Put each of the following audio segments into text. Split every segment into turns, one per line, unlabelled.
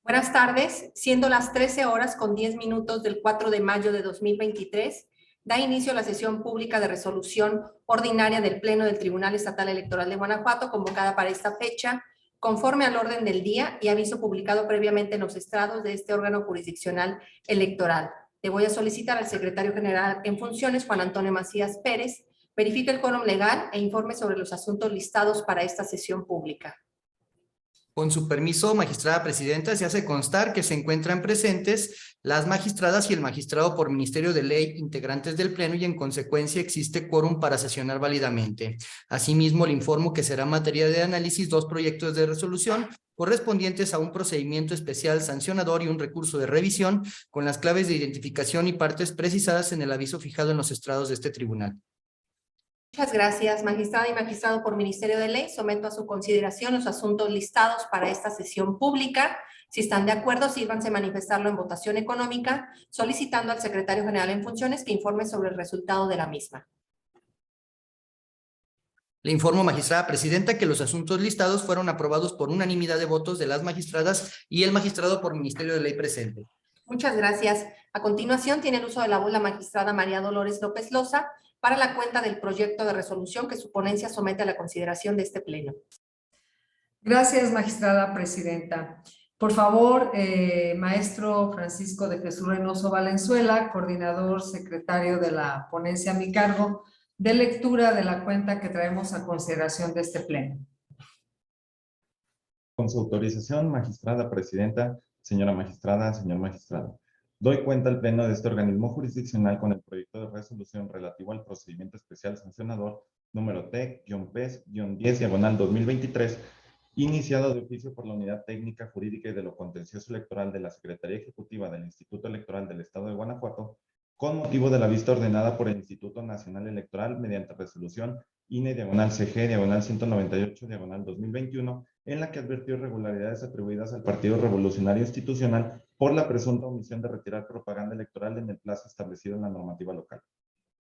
Buenas tardes, siendo las 13 horas con 10 minutos del 4 de mayo de 2023, da inicio la sesión pública de resolución ordinaria del Pleno del Tribunal Estatal Electoral de Guanajuato, convocada para esta fecha, conforme al orden del día y aviso publicado previamente en los estrados de este órgano jurisdiccional electoral. Le voy a solicitar al secretario general en funciones, Juan Antonio Macías Pérez, verifique el quórum legal e informe sobre los asuntos listados para esta sesión pública.
Con su permiso, magistrada presidenta, se hace constar que se encuentran presentes las magistradas y el magistrado por Ministerio de Ley, integrantes del Pleno, y en consecuencia existe quórum para sesionar válidamente. Asimismo, le informo que será materia de análisis dos proyectos de resolución correspondientes a un procedimiento especial sancionador y un recurso de revisión con las claves de identificación y partes precisadas en el aviso fijado en los estrados de este tribunal.
Muchas gracias, magistrada y magistrado por Ministerio de Ley. Someto a su consideración los asuntos listados para esta sesión pública. Si están de acuerdo, sírvanse manifestarlo en votación económica, solicitando al secretario general en funciones que informe sobre el resultado de la misma.
Le informo, magistrada presidenta, que los asuntos listados fueron aprobados por unanimidad de votos de las magistradas y el magistrado por Ministerio de Ley presente.
Muchas gracias. A continuación, tiene el uso de la voz la magistrada María Dolores López Loza para la cuenta del proyecto de resolución que su ponencia somete a la consideración de este Pleno.
Gracias, magistrada presidenta. Por favor, maestro Francisco de Jesús Reynoso Valenzuela, coordinador secretario de la ponencia a mi cargo, de lectura de la cuenta que traemos a consideración de este Pleno.
Con su autorización, magistrada presidenta, señora magistrada, señor magistrado. Doy cuenta al Pleno de este organismo jurisdiccional con el proyecto de resolución relativo al procedimiento especial sancionador número T-PES-10/2023, iniciado de oficio por la Unidad Técnica Jurídica y de lo Contencioso Electoral de la Secretaría Ejecutiva del Instituto Electoral del Estado de Guanajuato, con motivo de la vista ordenada por el Instituto Nacional Electoral mediante resolución INE/CG/198/2021, en la que advirtió irregularidades atribuidas al Partido Revolucionario Institucional por la presunta omisión de retirar propaganda electoral en el plazo establecido en la normativa local.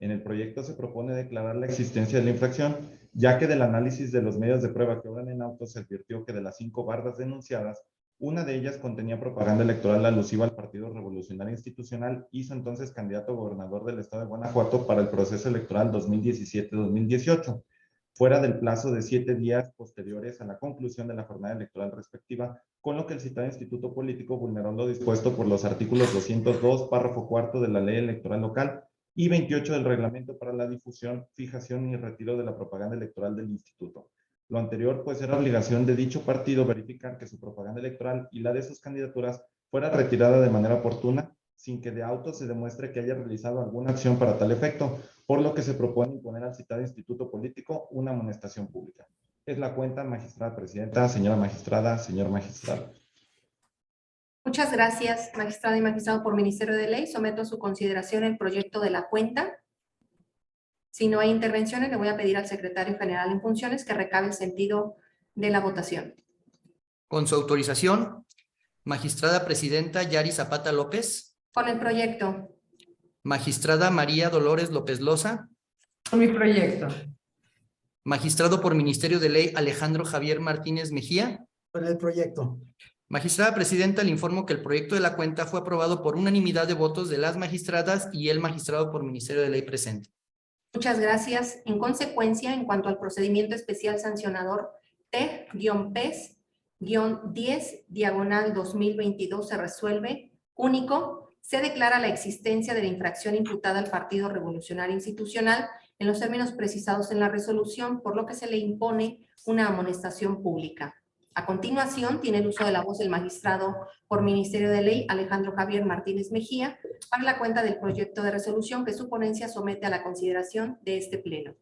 En el proyecto se propone declarar la existencia de la infracción, ya que del análisis de los medios de prueba que obran en auto se advirtió que de las 5 barras denunciadas, una de ellas contenía propaganda electoral alusiva al Partido Revolucionario Institucional y su entonces candidato a gobernador del estado de Guanajuato para el proceso electoral 2017-2018, fuera del plazo de 7 días posteriores a la conclusión de la jornada electoral respectiva, con lo que el citado instituto político vulneró lo dispuesto por los artículos 202, párrafo cuarto de la Ley Electoral Local y 28 del Reglamento para la difusión, fijación y retiro de la propaganda electoral del instituto. Lo anterior, pues, era obligación de dicho partido verificar que su propaganda electoral y la de sus candidaturas fuera retirada de manera oportuna, sin que de auto se demuestre que haya realizado alguna acción para tal efecto, por lo que se propone imponer al citado instituto político una amonestación pública. Es la cuenta, magistrada presidenta, señora magistrada, señor magistrado.
Muchas gracias, magistrada y magistrado por Ministerio de Ley. Someto a su consideración el proyecto de la cuenta. Si no hay intervenciones, le voy a pedir al secretario general en funciones que recabe el sentido de la votación.
Con su autorización, magistrada presidenta Yari Zapata López.
Con el proyecto.
Magistrada María Dolores López Loza.
Con mi proyecto.
Magistrado por Ministerio de Ley Alejandro Javier Martínez Mejía.
Con el proyecto.
Magistrada presidenta, le informo que el proyecto de la cuenta fue aprobado por unanimidad de votos de las magistradas y el magistrado por Ministerio de Ley presente.
Muchas gracias. En consecuencia, en cuanto al procedimiento especial sancionador T-PES-10/2022 se resuelve único, se declara la existencia de la infracción imputada al Partido Revolucionario Institucional en los términos precisados en la resolución, por lo que se le impone una amonestación pública. A continuación, tiene el uso de la voz el magistrado por Ministerio de Ley Alejandro Javier Martínez Mejía para la cuenta del proyecto de resolución que su ponencia somete a la consideración de este Pleno.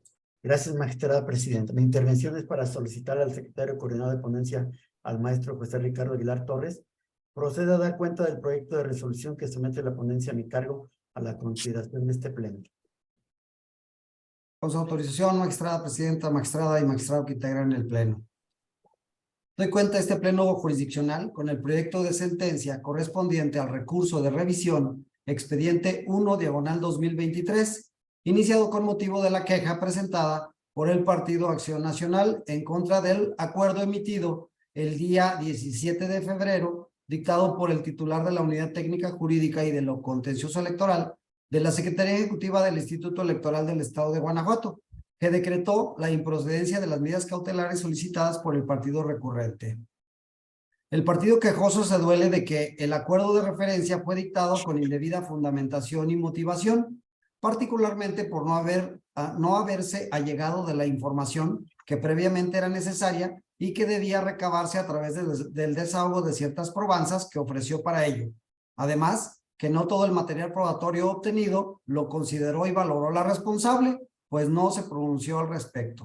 Gracias, magistrada presidenta. Mi intervención es para solicitar al secretario coordinador de ponencia, al maestro José Ricardo Aguilar Torres, proceda a dar cuenta del proyecto de resolución que somete la ponencia a mi cargo a la consideración de este Pleno.
Con su autorización, magistrada presidenta, magistrada y magistrado que integran el Pleno. Doy cuenta de este Pleno jurisdiccional con el proyecto de sentencia correspondiente al recurso de revisión expediente 1/2023, iniciado con motivo de la queja presentada por el Partido Acción Nacional en contra del acuerdo emitido el día 17 de febrero dictado por el titular de la Unidad Técnica Jurídica y de lo Contencioso Electoral de la Secretaría Ejecutiva del Instituto Electoral del Estado de Guanajuato, que decretó la improcedencia de las medidas cautelares solicitadas por el partido recurrente. El partido quejoso se duele de que el acuerdo de referencia fue dictado con indebida fundamentación y motivación, particularmente por no haberse allegado de la información que previamente era necesaria y que debía recabarse a través del desahogo de ciertas probanzas que ofreció para ello. Además, que no todo el material probatorio obtenido lo consideró y valoró la responsable, pues no se pronunció al respecto.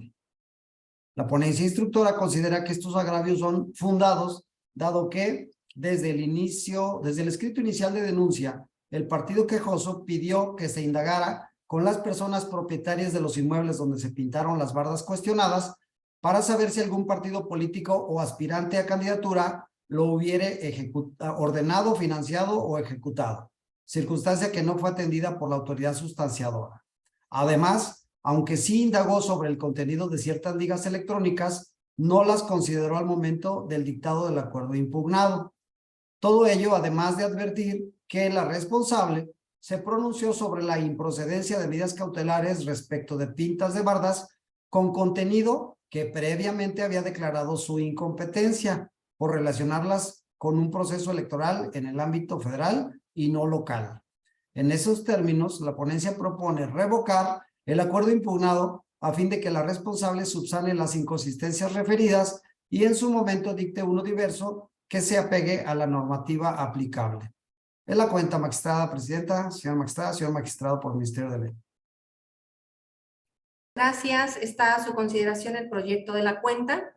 La ponencia instructora considera que estos agravios son fundados, dado que desde el escrito inicial de denuncia, el partido quejoso pidió que se indagara con las personas propietarias de los inmuebles donde se pintaron las bardas cuestionadas para saber si algún partido político o aspirante a candidatura lo hubiere ordenado, financiado o ejecutado, circunstancia que no fue atendida por la autoridad sustanciadora. Además, aunque sí indagó sobre el contenido de ciertas ligas electrónicas, no las consideró al momento del dictado del acuerdo impugnado. Todo ello, además de advertir que la responsable se pronunció sobre la improcedencia de medidas cautelares respecto de pintas de bardas con contenido que previamente había declarado su incompetencia por relacionarlas con un proceso electoral en el ámbito federal y no local. En esos términos, la ponencia propone revocar el acuerdo impugnado a fin de que la responsable subsane las inconsistencias referidas y en su momento dicte uno diverso que se apegue a la normativa aplicable. Es la cuenta, magistrada presidenta, señor magistrado por Ministerio de Ley.
Gracias. Está a su consideración el proyecto de la cuenta.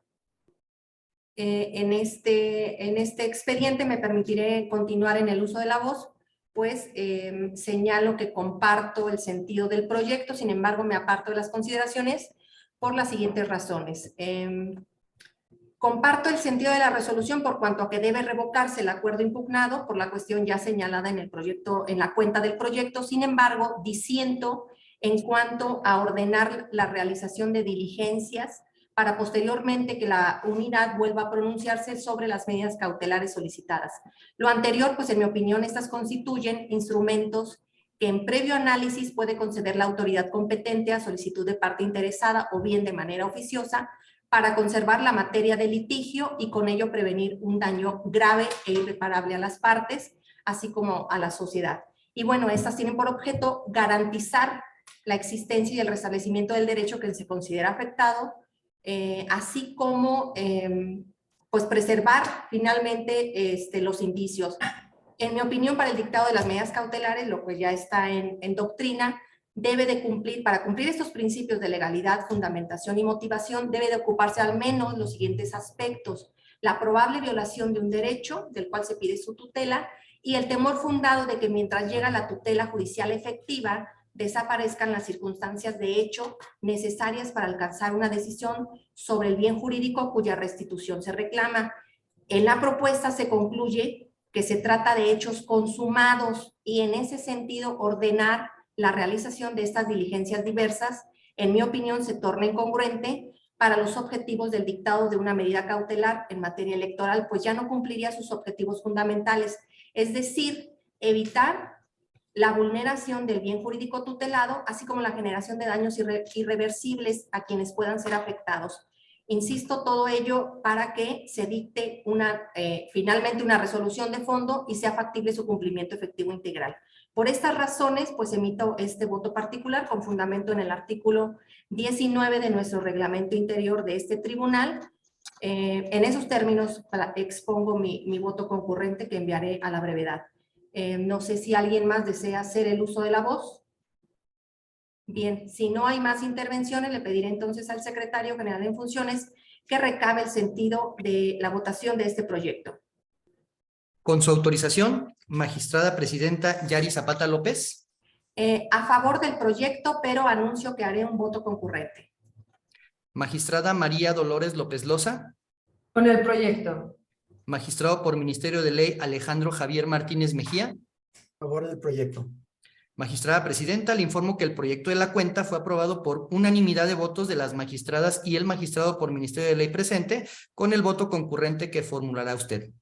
En este expediente me permitiré continuar en el uso de la voz, pues señalo que comparto el sentido del proyecto, sin embargo me aparto de las consideraciones por las siguientes razones. Comparto el sentido de la resolución por cuanto a que debe revocarse el acuerdo impugnado por la cuestión ya señalada en el proyecto, en la cuenta del proyecto. Sin embargo, disiento en cuanto a ordenar la realización de diligencias para posteriormente que la unidad vuelva a pronunciarse sobre las medidas cautelares solicitadas. Lo anterior, pues en mi opinión, estas constituyen instrumentos que en previo análisis puede conceder la autoridad competente a solicitud de parte interesada o bien de manera oficiosa para conservar la materia de litigio y con ello prevenir un daño grave e irreparable a las partes, así como a la sociedad. Y bueno, estas tienen por objeto garantizar la existencia y el restablecimiento del derecho que se considera afectado, así como pues preservar finalmente los indicios. En mi opinión, para el dictado de las medidas cautelares, lo que ya está en doctrina, debe de cumplir, para cumplir estos principios de legalidad, fundamentación y motivación, debe de ocuparse al menos los siguientes aspectos: la probable violación de un derecho del cual se pide su tutela y el temor fundado de que mientras llega la tutela judicial efectiva, desaparezcan las circunstancias de hecho necesarias para alcanzar una decisión sobre el bien jurídico cuya restitución se reclama. En la propuesta se concluye que se trata de hechos consumados y en ese sentido ordenar la realización de estas diligencias diversas, en mi opinión, se torna incongruente para los objetivos del dictado de una medida cautelar en materia electoral, pues ya no cumpliría sus objetivos fundamentales, es decir, evitar la vulneración del bien jurídico tutelado, así como la generación de daños irreversibles a quienes puedan ser afectados. Insisto, todo ello para que se dicte finalmente una resolución de fondo y sea factible su cumplimiento efectivo integral. Por estas razones, pues emito este voto particular con fundamento en el artículo 19 de nuestro reglamento interior de este tribunal. En esos términos expongo mi voto concurrente que enviaré a la brevedad. No sé si alguien más desea hacer el uso de la voz. Bien, si no hay más intervenciones, le pediré entonces al secretario general en funciones que recabe el sentido de la votación de este proyecto.
Con su autorización, magistrada presidenta Yari Zapata López.
A favor del proyecto, pero anuncio que haré un voto concurrente.
Magistrada María Dolores López Loza.
Con el proyecto.
Magistrado por Ministerio de Ley Alejandro Javier Martínez Mejía.
A favor del proyecto.
Magistrada presidenta, le informo que el proyecto de la cuenta fue aprobado por unanimidad de votos de las magistradas y el magistrado por Ministerio de Ley presente, con el voto concurrente que formulará usted.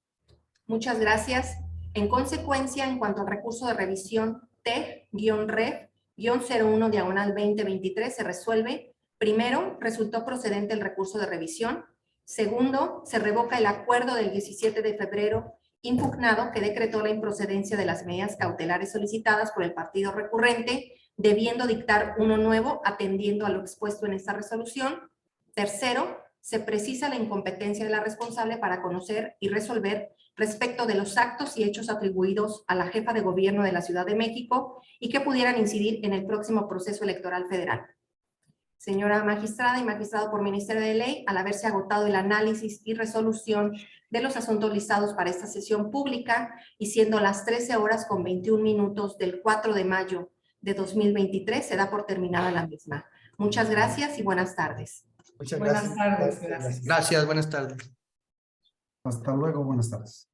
Muchas gracias. En consecuencia, en cuanto al recurso de revisión T-Red-01/2023 se resuelve. Primero, resultó procedente el recurso de revisión. Segundo, se revoca el acuerdo del 17 de febrero impugnado que decretó la improcedencia de las medidas cautelares solicitadas por el partido recurrente, debiendo dictar uno nuevo atendiendo a lo expuesto en esta resolución. Tercero, se precisa la incompetencia de la responsable para conocer y resolver respecto de los actos y hechos atribuidos a la jefa de gobierno de la Ciudad de México y que pudieran incidir en el próximo proceso electoral federal. Señora magistrada y magistrado por Ministerio de Ley, al haberse agotado el análisis y resolución de los asuntos listados para esta sesión pública y siendo las 13:21 del 4 de mayo de 2023, se da por terminada la misma. Muchas gracias y buenas tardes.
Muchas
Buenas
gracias.
tardes, gracias.
Gracias, buenas tardes.
Hasta luego, buenas tardes.